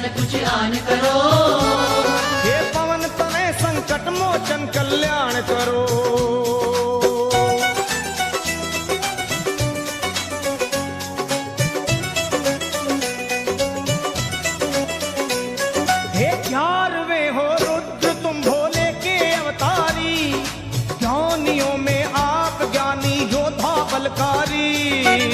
दर्शन कुछ आन करो। हे पवन तने संकट मोचन कल्याण करो। हे 11वें हो रुद्र तुम भोले के अवतारी, ज्ञानियों में आप ज्ञानी योद्धा बलकारी।